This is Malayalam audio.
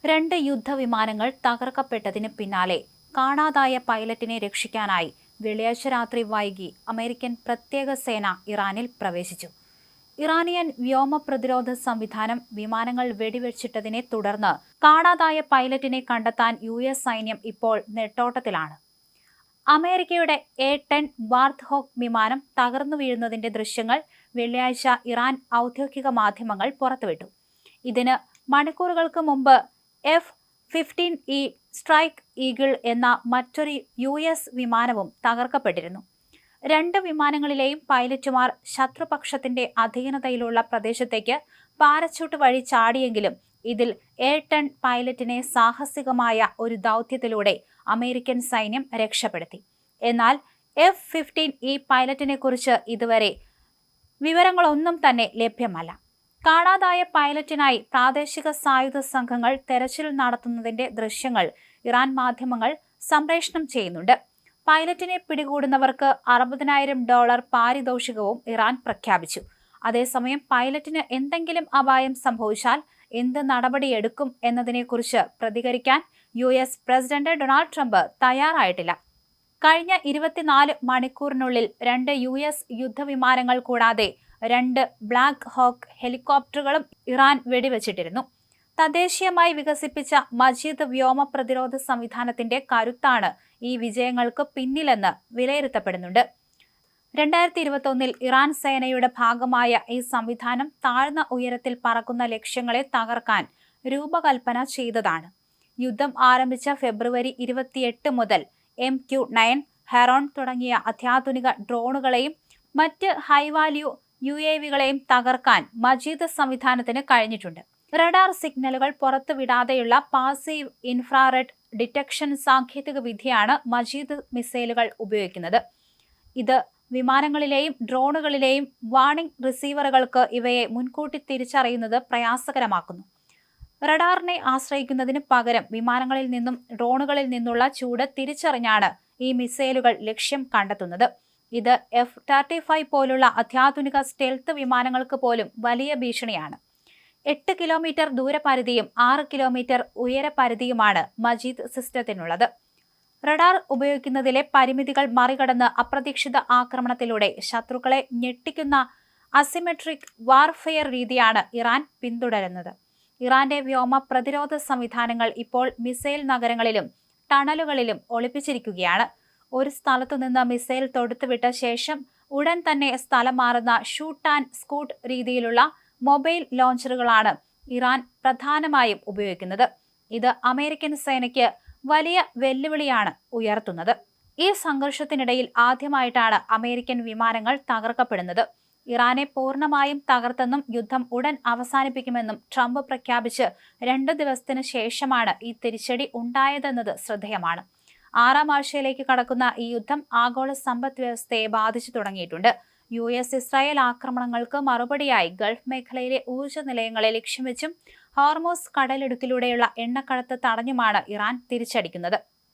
2 യുദ്ധവിമാനങ്ങൾ തകർക്കപ്പെട്ടതിന് പിന്നാലെ കാണാതായ പൈലറ്റിനെ രക്ഷിക്കാനായി വെള്ളിയാഴ്ച രാത്രി വൈകി അമേരിക്കൻ പ്രത്യേക സേന ഇറാനിൽ പ്രവേശിച്ചു. ഇറാനിയൻ വ്യോമ പ്രതിരോധ സംവിധാനം വിമാനങ്ങൾ വെടിവെച്ചിട്ടതിനെ തുടർന്ന് കാണാതായ പൈലറ്റിനെ കണ്ടെത്താൻ US സൈന്യം ഇപ്പോൾ നെട്ടോട്ടത്തിലാണ്. അമേരിക്കയുടെ A-10 വാർത്ത്ഹോഗ് വിമാനം തകർന്നു വീഴുന്നതിന്റെ ദൃശ്യങ്ങൾ വെള്ളിയാഴ്ച ഇറാൻ ഔദ്യോഗിക മാധ്യമങ്ങൾ പുറത്തുവിട്ടു. ഇതിന് മണിക്കൂറുകൾക്ക് മുമ്പ് F-15E സ്ട്രൈക്ക് ഈഗിൾ എന്ന മറ്റൊരു US വിമാനവും തകർക്കപ്പെട്ടിരുന്നു. 2 വിമാനങ്ങളിലെയും പൈലറ്റുമാർ ശത്രുപക്ഷത്തിന്റെ അധീനതയിലുള്ള പ്രദേശത്തേക്ക് പാരച്യൂട്ട് വഴി ചാടിയെങ്കിലും ഇതിൽ A-10 പൈലറ്റിനെ സാഹസികമായ ഒരു ദൗത്യത്തിലൂടെ അമേരിക്കൻ സൈന്യം രക്ഷപ്പെടുത്തി. എന്നാൽ F-15E പൈലറ്റിനെ കുറിച്ച് ഇതുവരെ വിവരങ്ങളൊന്നും തന്നെ ലഭ്യമല്ല. കാണാതായ പൈലറ്റിനായി പ്രാദേശിക സായുധ സംഘങ്ങൾ തെരച്ചിൽ നടത്തുന്നതിന്റെ ദൃശ്യങ്ങൾ ഇറാൻ മാധ്യമങ്ങൾ സംപ്രേഷണം ചെയ്യുന്നുണ്ട്. പൈലറ്റിനെ പിടികൂടുന്നവർക്ക് $60,000 പാരിതോഷികവും ഇറാൻ പ്രഖ്യാപിച്ചു. അതേസമയം പൈലറ്റിന് എന്തെങ്കിലും അപായം സംഭവിച്ചാൽ എന്ത് നടപടിയെടുക്കും എന്നതിനെക്കുറിച്ച് പ്രതികരിക്കാൻ US പ്രസിഡന്റ് ഡൊണാൾഡ് ട്രംപ് തയ്യാറായിട്ടില്ല. കഴിഞ്ഞ 24 മണിക്കൂറിനുള്ളിൽ 2 US യുദ്ധവിമാനങ്ങൾ കൂടാതെ 2 ബ്ലാക്ക് ഹോക്ക് ഹെലികോപ്റ്ററുകളും ഇറാൻ വെടിവെച്ചിട്ടിരുന്നു. തദ്ദേശീയമായി വികസിപ്പിച്ച മജീദ് വ്യോമ പ്രതിരോധ സംവിധാനത്തിന്റെ കരുത്താണ് ഈ വിജയങ്ങൾക്ക് പിന്നിലെന്ന് വിലയിരുത്തപ്പെടുന്നുണ്ട്. 2021 ഇറാൻ സേനയുടെ ഭാഗമായ ഈ സംവിധാനം താഴ്ന്ന ഉയരത്തിൽ പറക്കുന്ന ലക്ഷ്യങ്ങളെ തകർക്കാൻ രൂപകൽപ്പന ചെയ്തതാണ്. യുദ്ധം ആരംഭിച്ച ഫെബ്രുവരി 28 മുതൽ MQ-9, ഹെറോൺ തുടങ്ങിയ അത്യാധുനിക ഡ്രോണുകളെയും മറ്റ് ഹൈവാല്യൂ UAVകളെയും തകർക്കാൻ മജീദ് സംവിധാനത്തിന് കഴിഞ്ഞിട്ടുണ്ട്. റഡാർ സിഗ്നലുകൾ പുറത്തുവിടാതെയുള്ള പാസീവ് ഇൻഫ്രാറെഡ് ഡിറ്റക്ഷൻ സാങ്കേതിക വിദ്യയാണ് മജീദ് മിസൈലുകൾ ഉപയോഗിക്കുന്നത്. ഇത് വിമാനങ്ങളിലെയും ഡ്രോണുകളിലെയും വാർണിംഗ് റിസീവറുകൾക്ക് ഇവയെ മുൻകൂട്ടി തിരിച്ചറിയുന്നത് പ്രയാസകരമാക്കുന്നു. റഡാറിനെ ആശ്രയിക്കുന്നതിന് പകരം വിമാനങ്ങളിൽ നിന്നും ഡ്രോണുകളിൽ നിന്നുള്ള ചൂട് തിരിച്ചറിഞ്ഞാണ് ഈ മിസൈലുകൾ ലക്ഷ്യം കണ്ടെത്തുന്നത്. ഇത് F-35 പോലുള്ള അത്യാധുനിക സ്റ്റെൽത്ത് വിമാനങ്ങൾക്ക് പോലും വലിയ ഭീഷണിയാണ്. 8 കിലോമീറ്റർ ദൂരപരിധിയും 6 കിലോമീറ്റർ ഉയരപരിധിയുമാണ് മജീദ് സിസ്റ്റത്തിനുള്ളത്. റഡാർ ഉപയോഗിക്കുന്നതിലെ പരിമിതികൾ മറികടന്ന് അപ്രതീക്ഷിത ആക്രമണത്തിലൂടെ ശത്രുക്കളെ ഞെട്ടിക്കുന്ന അസിമെട്രിക് വാർഫെയർ രീതിയാണ് ഇറാൻ പിന്തുടരുന്നത്. ഇറാന്റെ വ്യോമ പ്രതിരോധ സംവിധാനങ്ങൾ ഇപ്പോൾ മിസൈൽ നഗരങ്ങളിലും ടണലുകളിലും ഒളിപ്പിച്ചിരിക്കുകയാണ്. ഒരു സ്ഥലത്തുനിന്ന് മിസൈൽ തൊടുത്തുവിട്ട ശേഷം ഉടൻ തന്നെ സ്ഥലം മാറുന്ന ഷൂട്ട് ആൻഡ് സ്കൂട്ട് രീതിയിലുള്ള മൊബൈൽ ലോഞ്ചറുകളാണ് ഇറാൻ പ്രധാനമായും ഉപയോഗിക്കുന്നത്. ഇത് അമേരിക്കൻ സേനയ്ക്ക് വലിയ വെല്ലുവിളിയാണ് ഉയർത്തുന്നത്. ഈ സംഘർഷത്തിനിടയിൽ ആദ്യമായിട്ടാണ് അമേരിക്കൻ വിമാനങ്ങൾ തകർക്കപ്പെടുന്നത്. ഇറാനെ പൂർണ്ണമായും തകർത്തെന്നും യുദ്ധം ഉടൻ അവസാനിപ്പിക്കുമെന്നും ട്രംപ് പ്രഖ്യാപിച്ച് 2 ദിവസത്തിന് ശേഷമാണ് ഈ തിരിച്ചടി ഉണ്ടായതെന്നത് ശ്രദ്ധേയമാണ്. 6ാം ആഴ്ചയിലേക്ക് കടക്കുന്ന ഈ യുദ്ധം ആഗോള സമ്പദ് വ്യവസ്ഥയെ ബാധിച്ചു തുടങ്ങിയിട്ടുണ്ട്. US ഇസ്രായേൽ ആക്രമണങ്ങൾക്ക് മറുപടിയായി ഗൾഫ് മേഖലയിലെ ഊർജ്ജ നിലയങ്ങളെ ലക്ഷ്യം വെച്ചും ഹോർമൂസ് കടലിടുക്കിലൂടെയുള്ള എണ്ണക്കടത്ത് തടഞ്ഞുമാണ് ഇറാൻ തിരിച്ചടിക്കുന്നത്.